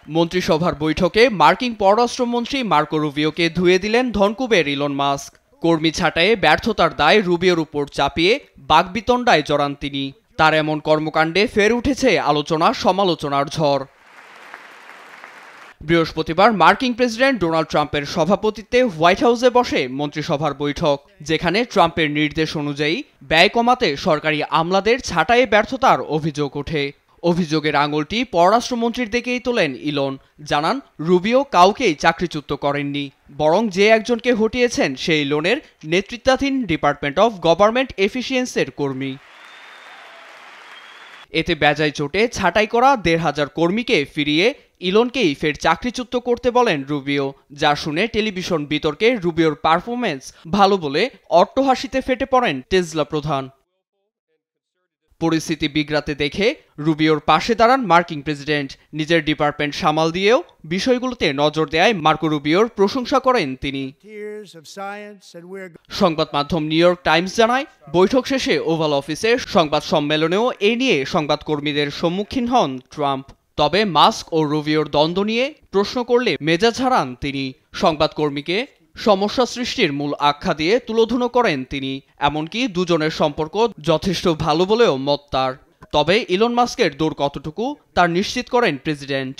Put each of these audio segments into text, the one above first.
মন্ত্রিসভার বৈঠকে মার্কিন পররাষ্ট্রমন্ত্রী মার্কো রুবিওকে ধুয়ে দিলেন ধনকুবের ইলন মাস্ক। কর্মী ছাঁটাইয়ে ব্যর্থতার দায় রুবিওর উপর চাপিয়ে বাকবিতণ্ডায় জড়ান তিনি। তার এমন কর্মকাণ্ডে ফের উঠেছে আলোচনা সমালোচনার ঝড়। বৃহস্পতিবার মার্কিন প্রেসিডেন্ট ডোনাল্ড ট্রাম্পের সভাপতিত্বে হোয়াইট হাউসে বসে মন্ত্রিসভার বৈঠক, যেখানে ট্রাম্পের নির্দেশ অনুযায়ী ব্যয় কমাতে সরকারি আমলাদের ছাঁটাইয়ে ব্যর্থতার অভিযোগ ওঠে। অভিযোগের আঙুলটি পররাষ্ট্রমন্ত্রীর দিকেই তোলেন ইলন। জানান, রুবিও কাউকেই চাকরিচ্যুত করেননি, বরং যে একজনকে হটিয়েছেন সেই ইলনের নেতৃত্বাধীন ডিপার্টমেন্ট অফ গভর্নমেন্ট এফিসিয়েন্সির কর্মী। এতে বেজায় চোটে ছাঁটাই করা ১৫০০ কর্মীকে ফিরিয়ে ইলনকেই ফের চাকরিচ্যুত করতে বলেন রুবিও, যা শুনে টেলিভিশন বিতর্কে রুবিওর পারফরমেন্স ভালো বলে অট্টহাসিতে ফেটে পড়েন টেসলা প্রধান। পরিস্থিতি বিগড়াতে দেখে রুবিওর পাশে দাঁড়ান মার্কিন প্রেসিডেন্ট। নিজের ডিপার্টমেন্ট সামাল দিয়েও বিষয়গুলোতে নজর দেয়ায় মার্কো রুবিওর প্রশংসা করেন তিনি। সংবাদ মাধ্যম নিউ ইয়র্ক টাইমস জানায়, বৈঠক শেষে ওভাল অফিসে সংবাদ সম্মেলনেও এ নিয়ে সংবাদকর্মীদের সম্মুখীন হন ট্রাম্প। তবে মাস্ক ও রুবিওর দ্বন্দ্ব নিয়ে প্রশ্ন করলে মেজাজ হারান তিনি। সংবাদকর্মীকে সমস্যা সৃষ্টির মূল আখ্যা দিয়ে তুলোধুনো করেন তিনি। এমনকি দুজনের সম্পর্ক যথেষ্ট ভালো বলেও মত তার। তবে ইলন মাস্কের দৌড় কতটুকু তার নিশ্চিত করেন প্রেসিডেন্ট।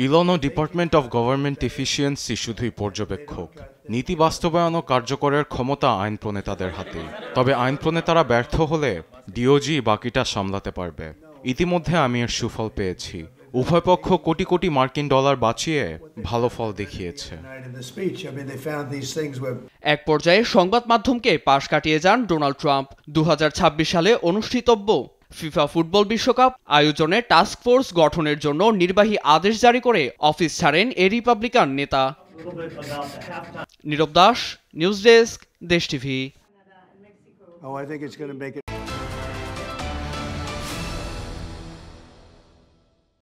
ইলন ও ডিপার্টমেন্ট অফ গভর্নমেন্ট এফিসিয়েন্সি শুধুই পর্যবেক্ষক। নীতি বাস্তবায়ন ও কার্যকরের ক্ষমতা আইন প্রণেতাদের হাতে। তবে আইন প্রণেতারা ব্যর্থ হলে ডিওজি বাকিটা সামলাতে পারবে। ইতিমধ্যে আমি এর সুফল পেয়েছি। উভয় পক্ষ কোটি কোটি মার্কিন ডলার বাঁচিয়ে ভালো ফল দেখিয়েছে। এক পর্যায়ে সংবাদ মাধ্যমকে পাশ কাটিয়ে যান ডোনাল্ড ট্রাম্প। ২০২৬ সালে অনুষ্ঠিতব্য ফিফা ফুটবল বিশ্বকাপ আয়োজনে টাস্ক ফোর্স গঠনের জন্য নির্বাহী আদেশ জারি করে অফিস ছাড়েন এ রিপাবলিকান নেতা। নীরব দাস, নিউজ ডেস্ক, দেশ টিভি।